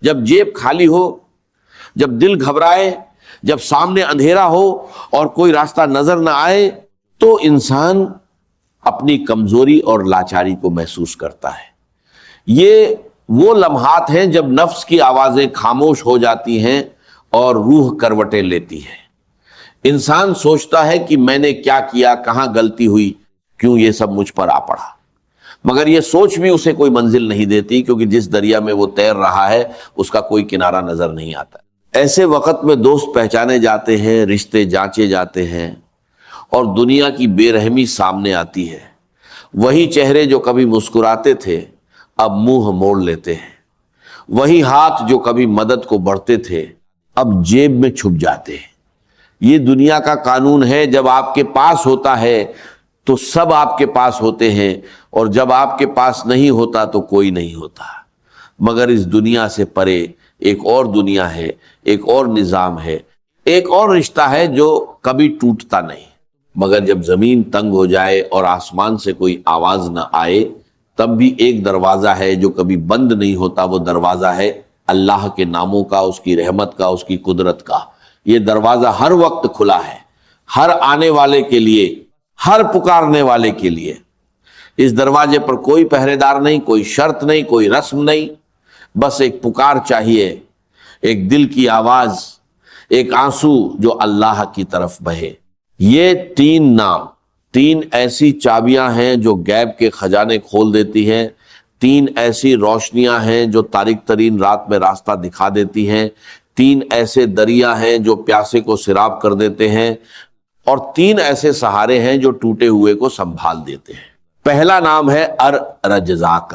جب جیب کھالی ہو، جب دل گھبرائے، جب سامنے اندھیرا ہو اور کوئی راستہ نظر نہ آئے، تو انسان اپنی کمزوری اور لاچاری کو محسوس کرتا ہے۔ یہ وہ لمحات ہیں جب نفس کی آوازیں خاموش ہو جاتی ہیں اور روح کروٹیں لیتی ہے۔ انسان سوچتا ہے کہ میں نے کیا کیا، کہاں غلطی ہوئی، کیوں یہ سب مجھ پر آ پڑا، مگر یہ سوچ بھی اسے کوئی منزل نہیں دیتی، کیونکہ جس دریا میں وہ تیر رہا ہے اس کا کوئی کنارہ نظر نہیں آتا۔ ایسے وقت میں دوست پہچانے جاتے ہیں، رشتے جانچے جاتے ہیں، اور دنیا کی بے رحمی سامنے آتی ہے۔ وہی چہرے جو کبھی مسکراتے تھے اب منہ موڑ لیتے ہیں، وہی ہاتھ جو کبھی مدد کو بڑھتے تھے اب جیب میں چھپ جاتے ہیں۔ یہ دنیا کا قانون ہے، جب آپ کے پاس ہوتا ہے تو سب آپ کے پاس ہوتے ہیں، اور جب آپ کے پاس نہیں ہوتا تو کوئی نہیں ہوتا۔ مگر اس دنیا سے پرے ایک اور دنیا ہے، ایک اور نظام ہے، ایک اور رشتہ ہے جو کبھی ٹوٹتا نہیں۔ مگر جب زمین تنگ ہو جائے اور آسمان سے کوئی آواز نہ آئے، تب بھی ایک دروازہ ہے جو کبھی بند نہیں ہوتا۔ وہ دروازہ ہے اللہ کے ناموں کا، اس کی رحمت کا، اس کی قدرت کا۔ یہ دروازہ ہر وقت کھلا ہے، ہر آنے والے کے لیے، ہر پکارنے والے کے لیے۔ اس دروازے پر کوئی پہرے دار نہیں، کوئی شرط نہیں، کوئی رسم نہیں، بس ایک پکار چاہیے، ایک دل کی آواز، ایک آنسو جو اللہ کی طرف بہے۔ یہ تین نام، تین ایسی چابیاں ہیں جو غیب کے خزانے کھول دیتی ہیں، تین ایسی روشنیاں ہیں جو تاریک ترین رات میں راستہ دکھا دیتی ہیں، تین ایسے دریا ہیں جو پیاسے کو سیراب کر دیتے ہیں، اور تین ایسے سہارے ہیں جو ٹوٹے ہوئے کو سنبھال دیتے ہیں۔ پہلا نام ہے الرزاق۔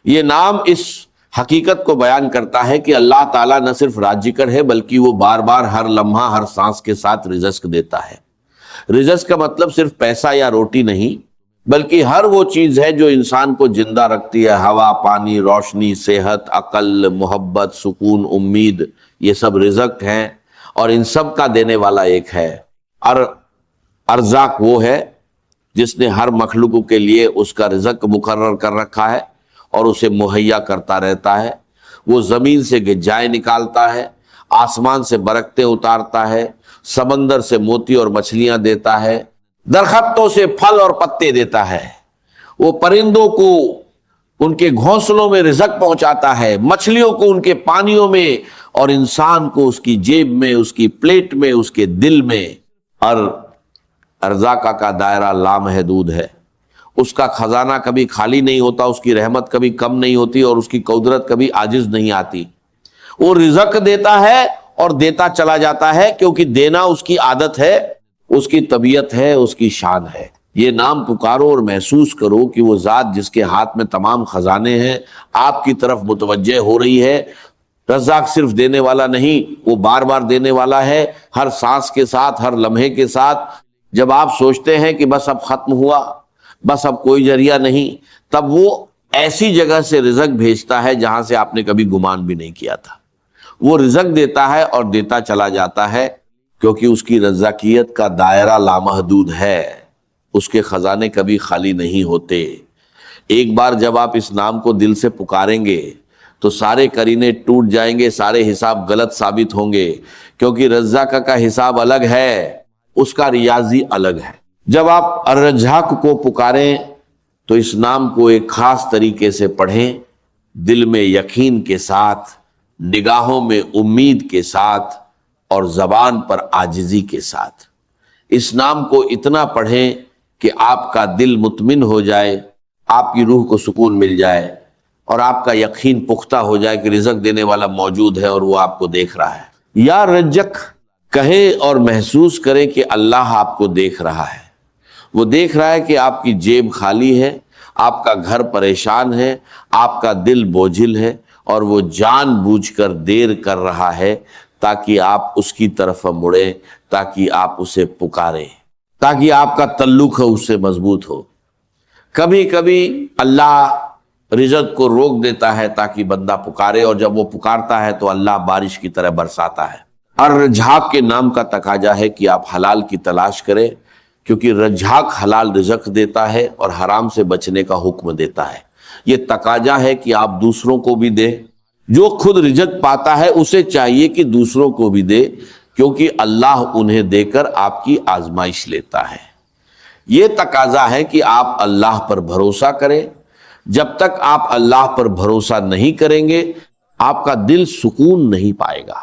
یہ نام اس حقیقت کو بیان کرتا ہے کہ اللہ تعالیٰ نہ صرف رازقر ہے بلکہ وہ بار بار ہر لمحہ ہر سانس کے ساتھ رزق دیتا ہے۔ رزق کا مطلب صرف پیسہ یا روٹی نہیں، بلکہ ہر وہ چیز ہے جو انسان کو زندہ رکھتی ہے۔ ہوا، پانی، روشنی، صحت، عقل، محبت، سکون، امید، یہ سب رزق ہیں، اور ان سب کا دینے والا ایک ہے۔ ارزاق وہ ہے جس نے ہر مخلوق کے لیے اس کا رزق مقرر کر رکھا ہے اور اسے مہیا کرتا رہتا ہے۔ وہ زمین سے غذائیں نکالتا ہے، آسمان سے برکتیں اتارتا ہے، سمندر سے موتی اور مچھلیاں دیتا ہے، درختوں سے پھل اور پتے دیتا ہے، وہ پرندوں کو ان کے گھونسلوں میں رزق پہنچاتا ہے، مچھلیوں کو ان کے پانیوں میں، اور انسان کو اس کی جیب میں، اس کی پلیٹ میں، اس کے دل میں۔ اور ارزاق کا دائرہ لامحدود ہے، اس کا خزانہ کبھی خالی نہیں ہوتا، اس کی رحمت کبھی کم نہیں ہوتی، اور اس کی قدرت کبھی عاجز نہیں آتی۔ وہ رزق دیتا ہے اور دیتا چلا جاتا ہے، کیونکہ دینا اس کی عادت ہے، اس کی طبیعت ہے، اس کی شان ہے۔ یہ نام پکارو اور محسوس کرو کہ وہ ذات جس کے ہاتھ میں تمام خزانے ہیں آپ کی طرف متوجہ ہو رہی ہے۔ رزاق صرف دینے والا نہیں، وہ بار بار دینے والا ہے، ہر سانس کے ساتھ، ہر لمحے کے ساتھ۔ جب آپ سوچتے ہیں کہ بس اب ختم ہوا، بس اب کوئی ذریعہ نہیں، تب وہ ایسی جگہ سے رزق بھیجتا ہے جہاں سے آپ نے کبھی گمان بھی نہیں کیا تھا۔ وہ رزق دیتا ہے اور دیتا چلا جاتا ہے، کیونکہ اس کی رزاقیت کا دائرہ لامحدود ہے، اس کے خزانے کبھی خالی نہیں ہوتے۔ ایک بار جب آپ اس نام کو دل سے پکاریں گے تو سارے قرینے ٹوٹ جائیں گے، سارے حساب غلط ثابت ہوں گے، کیونکہ رزاق کا حساب الگ ہے، اس کا ریاضی الگ ہے۔ جب آپ الرزاق کو پکاریں تو اس نام کو ایک خاص طریقے سے پڑھیں، دل میں یقین کے ساتھ، نگاہوں میں امید کے ساتھ، اور زبان پر عاجزی کے ساتھ۔ اس نام کو اتنا پڑھیں کہ آپ کا دل مطمئن ہو جائے، آپ کی روح کو سکون مل جائے، اور آپ کا یقین پختہ ہو جائے کہ رزق دینے والا موجود ہے اور وہ آپ کو دیکھ رہا ہے۔ یا رزق کہیں اور محسوس کریں کہ اللہ آپ کو دیکھ رہا ہے۔ وہ دیکھ رہا ہے کہ آپ کی جیب خالی ہے، آپ کا گھر پریشان ہے، آپ کا دل بوجھل ہے، اور وہ جان بوجھ کر دیر کر رہا ہے تاکہ آپ اس کی طرف مڑیں، تاکہ آپ اسے پکاریں، تاکہ آپ کا تعلق ہے اس سے مضبوط ہو۔ کبھی کبھی اللہ رزق کو روک دیتا ہے تاکہ بندہ پکارے، اور جب وہ پکارتا ہے تو اللہ بارش کی طرح برساتا ہے۔ اور رزاق کے نام کا تقاضا ہے کہ آپ حلال کی تلاش کریں، کیونکہ رزاق حلال رزق دیتا ہے اور حرام سے بچنے کا حکم دیتا ہے۔ یہ تقاضا ہے کہ آپ دوسروں کو بھی دیں، جو خود رزق پاتا ہے اسے چاہیے کہ دوسروں کو بھی دے، کیونکہ اللہ انہیں دے کر آپ کی آزمائش لیتا ہے۔ یہ تقاضا ہے کہ آپ اللہ پر بھروسہ کریں۔ جب تک آپ اللہ پر بھروسہ نہیں کریں گے آپ کا دل سکون نہیں پائے گا،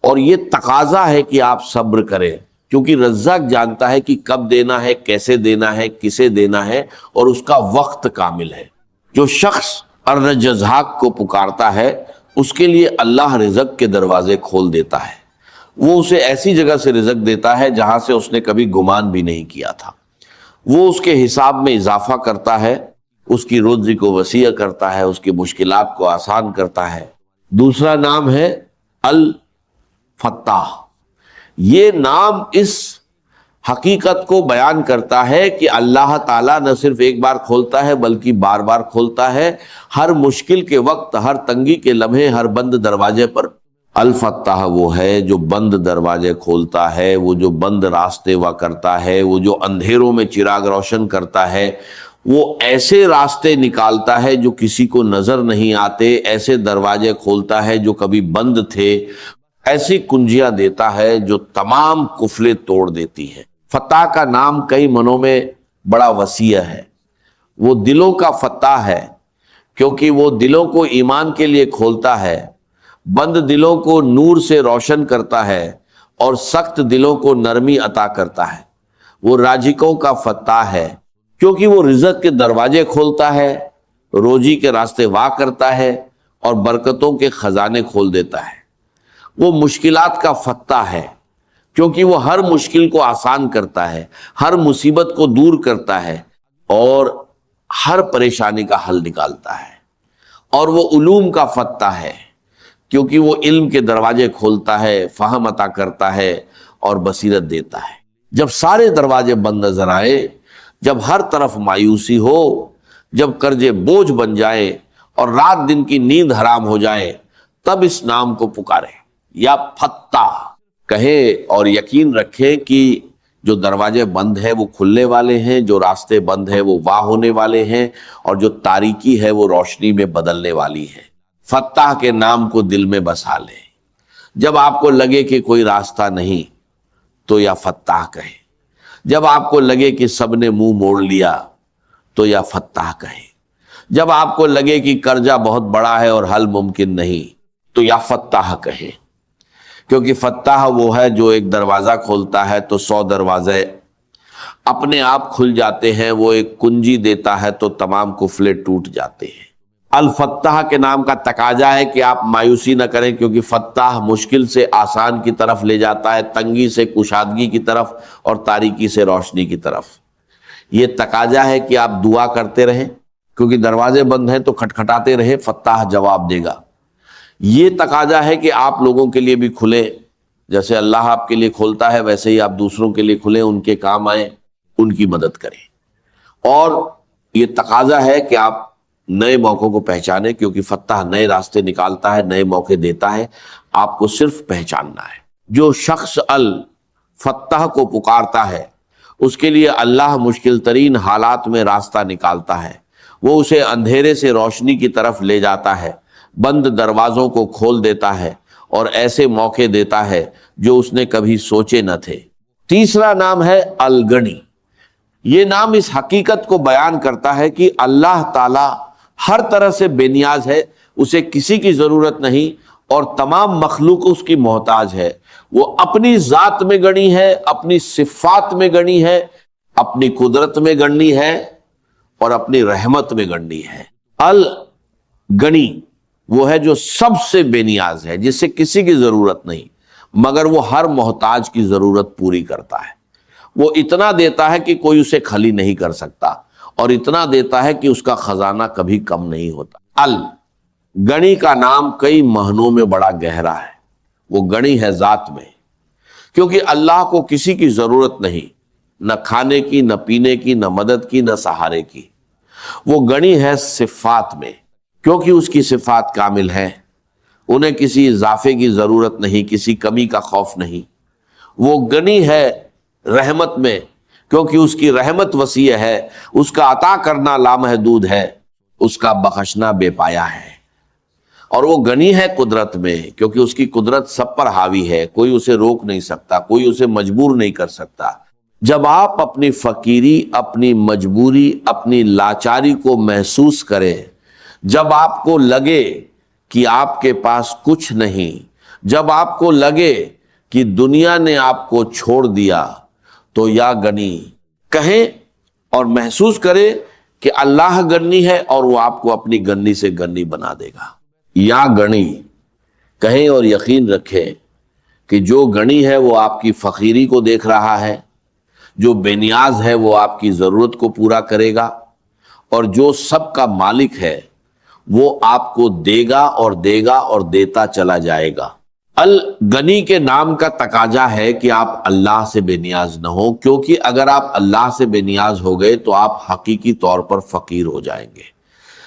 اور یہ تقاضا ہے کہ آپ صبر کریں، کیونکہ رزاق جانتا ہے کہ کب دینا ہے، کیسے دینا ہے، کسے دینا ہے، اور اس کا وقت کامل ہے۔ جو شخص الرزاق کو پکارتا ہے اس کے لیے اللہ رزق کے دروازے کھول دیتا ہے، وہ اسے ایسی جگہ سے رزق دیتا ہے جہاں سے اس نے کبھی گمان بھی نہیں کیا تھا، وہ اس کے حساب میں اضافہ کرتا ہے، اس کی روزی کو وسیع کرتا ہے، اس کی مشکلات کو آسان کرتا ہے۔ دوسرا نام ہے الفتاح۔ یہ نام اس حقیقت کو بیان کرتا ہے کہ اللہ تعالیٰ نہ صرف ایک بار کھولتا ہے بلکہ بار بار کھولتا ہے، ہر مشکل کے وقت، ہر تنگی کے لمحے، ہر بند دروازے پر۔ الفتاح وہ ہے جو بند دروازے کھولتا ہے، وہ جو بند راستے وا کرتا ہے، وہ جو اندھیروں میں چراغ روشن کرتا ہے، وہ ایسے راستے نکالتا ہے جو کسی کو نظر نہیں آتے، ایسے دروازے کھولتا ہے جو کبھی بند تھے، ایسی کنجیاں دیتا ہے جو تمام قفلیں توڑ دیتی ہیں۔ فتح کا نام کئی منوں میں بڑا وسیع ہے۔ وہ دلوں کا فتح ہے کیونکہ وہ دلوں کو ایمان کے لیے کھولتا ہے، بند دلوں کو نور سے روشن کرتا ہے، اور سخت دلوں کو نرمی عطا کرتا ہے۔ وہ رازقوں کا فتح ہے کیونکہ وہ رزق کے دروازے کھولتا ہے، روزی کے راستے وا کرتا ہے، اور برکتوں کے خزانے کھول دیتا ہے۔ وہ مشکلات کا فتح ہے کیونکہ وہ ہر مشکل کو آسان کرتا ہے، ہر مصیبت کو دور کرتا ہے، اور ہر پریشانی کا حل نکالتا ہے۔ اور وہ علوم کا فتح ہے کیونکہ وہ علم کے دروازے کھولتا ہے، فہم عطا کرتا ہے، اور بصیرت دیتا ہے۔ جب سارے دروازے بند نظر آئے، جب ہر طرف مایوسی ہو، جب قرضے بوجھ بن جائے اور رات دن کی نیند حرام ہو جائے، تب اس نام کو پکارے یا فتح کہیں، اور یقین رکھیں کہ جو دروازے بند ہیں وہ کھلنے والے ہیں، جو راستے بند ہیں وہ واہ ہونے والے ہیں، اور جو تاریکی ہے وہ روشنی میں بدلنے والی ہے۔ فتح کے نام کو دل میں بسا لیں۔ جب آپ کو لگے کہ کوئی راستہ نہیں تو یا فتح کہیں، جب آپ کو لگے کہ سب نے منہ موڑ لیا تو یا فتح کہیں، جب آپ کو لگے کہ قرضہ بہت بڑا ہے اور حل ممکن نہیں تو یا فتح کہیں، کیونکہ فتح وہ ہے جو ایک دروازہ کھولتا ہے تو 100 دروازے اپنے آپ کھل جاتے ہیں، وہ ایک کنجی دیتا ہے تو تمام قفلے ٹوٹ جاتے ہیں۔ الفتح کے نام کا تقاضا ہے کہ آپ مایوسی نہ کریں، کیونکہ فتح مشکل سے آسان کی طرف لے جاتا ہے، تنگی سے کشادگی کی طرف، اور تاریکی سے روشنی کی طرف۔ یہ تقاضا ہے کہ آپ دعا کرتے رہیں، کیونکہ دروازے بند ہیں تو کھٹکھٹاتے رہیں، فتح جواب دے گا۔ یہ تقاضا ہے کہ آپ لوگوں کے لیے بھی کھلیں، جیسے اللہ آپ کے لیے کھولتا ہے ویسے ہی آپ دوسروں کے لیے کھلیں، ان کے کام آئیں، ان کی مدد کریں۔ اور یہ تقاضا ہے کہ آپ نئے موقعوں کو پہچانیں، کیونکہ فتح نئے راستے نکالتا ہے، نئے موقع دیتا ہے، آپ کو صرف پہچاننا ہے۔ جو شخص الفتح کو پکارتا ہے اس کے لیے اللہ مشکل ترین حالات میں راستہ نکالتا ہے، وہ اسے اندھیرے سے روشنی کی طرف لے جاتا ہے، بند دروازوں کو کھول دیتا ہے، اور ایسے موقع دیتا ہے جو اس نے کبھی سوچے نہ تھے۔ تیسرا نام ہے الغنی۔ یہ نام اس حقیقت کو بیان کرتا ہے کہ اللہ تعالی ہر طرح سے بے نیاز ہے، اسے کسی کی ضرورت نہیں، اور تمام مخلوق اس کی محتاج ہے۔ وہ اپنی ذات میں گنی ہے، اپنی صفات میں گنی ہے، اپنی قدرت میں گنی ہے، اور اپنی رحمت میں گنی ہے۔ الغنی وہ ہے جو سب سے بے نیاز ہے، جس سے کسی کی ضرورت نہیں، مگر وہ ہر محتاج کی ضرورت پوری کرتا ہے۔ وہ اتنا دیتا ہے کہ کوئی اسے خالی نہیں کر سکتا، اور اتنا دیتا ہے کہ اس کا خزانہ کبھی کم نہیں ہوتا۔ الغنی کا نام کئی معنوں میں بڑا گہرا ہے۔ وہ غنی ہے ذات میں، کیونکہ اللہ کو کسی کی ضرورت نہیں، نہ کھانے کی، نہ پینے کی، نہ مدد کی، نہ سہارے کی۔ وہ غنی ہے صفات میں، کیونکہ اس کی صفات کامل ہیں، انہیں کسی اضافے کی ضرورت نہیں، کسی کمی کا خوف نہیں۔ وہ غنی ہے رحمت میں، کیونکہ اس کی رحمت وسیع ہے، اس کا عطا کرنا لامحدود ہے، اس کا بخشنا بے پایا ہے۔ اور وہ غنی ہے قدرت میں، کیونکہ اس کی قدرت سب پر حاوی ہے، کوئی اسے روک نہیں سکتا، کوئی اسے مجبور نہیں کر سکتا۔ جب آپ اپنی فقیری، اپنی مجبوری، اپنی لاچاری کو محسوس کریں، جب آپ کو لگے کہ آپ کے پاس کچھ نہیں، جب آپ کو لگے کہ دنیا نے آپ کو چھوڑ دیا، تو یا غنی کہیں اور محسوس کرے کہ اللہ غنی ہے اور وہ آپ کو اپنی غنی سے غنی بنا دے گا۔ یا غنی کہیں اور یقین رکھیں کہ جو غنی ہے وہ آپ کی فقیری کو دیکھ رہا ہے، جو بے نیاز ہے وہ آپ کی ضرورت کو پورا کرے گا، اور جو سب کا مالک ہے وہ آپ کو دے گا اور دے گا اور دیتا چلا جائے گا۔ الغنی کے نام کا تقاضا ہے کہ آپ اللہ سے بے نیاز نہ ہو، کیونکہ اگر آپ اللہ سے بے نیاز ہو گئے تو آپ حقیقی طور پر فقیر ہو جائیں گے۔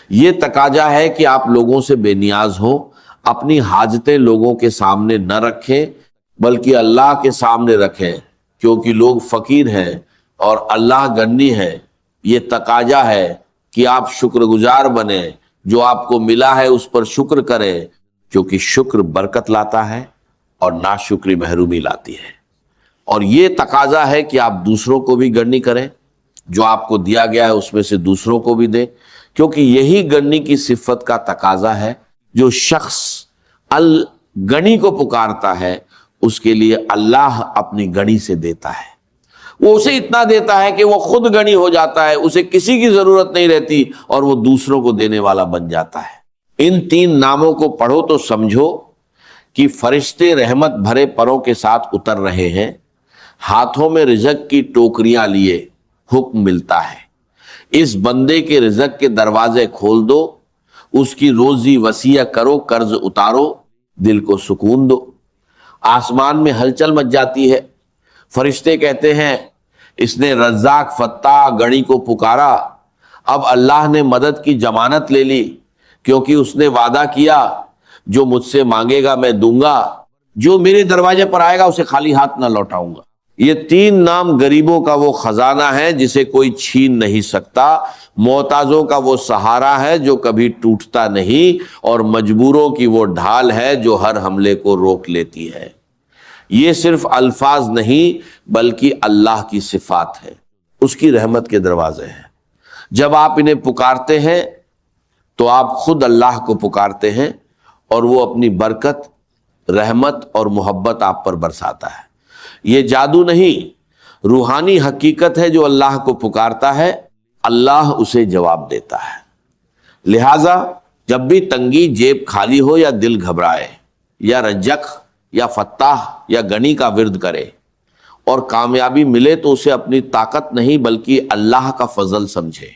یہ تقاضا ہے کہ آپ لوگوں سے بے نیاز ہو، اپنی حاجتیں لوگوں کے سامنے نہ رکھیں بلکہ اللہ کے سامنے رکھیں، کیونکہ لوگ فقیر ہیں اور اللہ غنی ہے۔ یہ تقاضا ہے کہ آپ شکر گزار بنیں، جو آپ کو ملا ہے اس پر شکر کریں، کیونکہ شکر برکت لاتا ہے اور ناشکری محرومی لاتی ہے۔ اور یہ تقاضا ہے کہ آپ دوسروں کو بھی غنی کریں، جو آپ کو دیا گیا ہے اس میں سے دوسروں کو بھی دیں، کیونکہ یہی غنی کی صفت کا تقاضا ہے۔ جو شخص الغنی کو پکارتا ہے اس کے لیے اللہ اپنی غنی سے دیتا ہے، وہ اسے اتنا دیتا ہے کہ وہ خود غنی ہو جاتا ہے، اسے کسی کی ضرورت نہیں رہتی اور وہ دوسروں کو دینے والا بن جاتا ہے۔ ان تین ناموں کو پڑھو تو سمجھو کہ فرشتے رحمت بھرے پروں کے ساتھ اتر رہے ہیں، ہاتھوں میں رزق کی ٹوکریاں لیے حکم ملتا ہے، اس بندے کے رزق کے دروازے کھول دو، اس کی روزی وسیع کرو، قرض اتارو، دل کو سکون دو۔ آسمان میں ہلچل مچ جاتی ہے، فرشتے کہتے ہیں اس نے رزاق فتاح غنی کو پکارا، اب اللہ نے مدد کی ضمانت لے لی، کیونکہ اس نے وعدہ کیا جو مجھ سے مانگے گا میں دوں گا، جو میرے دروازے پر آئے گا اسے خالی ہاتھ نہ لوٹاؤں گا۔ یہ تین نام غریبوں کا وہ خزانہ ہے جسے کوئی چھین نہیں سکتا، محتاجوں کا وہ سہارا ہے جو کبھی ٹوٹتا نہیں، اور مجبوروں کی وہ ڈھال ہے جو ہر حملے کو روک لیتی ہے۔ یہ صرف الفاظ نہیں بلکہ اللہ کی صفات ہے، اس کی رحمت کے دروازے ہیں۔ جب آپ انہیں پکارتے ہیں تو آپ خود اللہ کو پکارتے ہیں اور وہ اپنی برکت، رحمت اور محبت آپ پر برساتا ہے۔ یہ جادو نہیں، روحانی حقیقت ہے۔ جو اللہ کو پکارتا ہے اللہ اسے جواب دیتا ہے۔ لہٰذا جب بھی تنگی، جیب خالی ہو یا دل گھبرائے، یا رزق یا فتاح یا غنی کا ورد کرے اور کامیابی ملے تو اسے اپنی طاقت نہیں بلکہ اللہ کا فضل سمجھے۔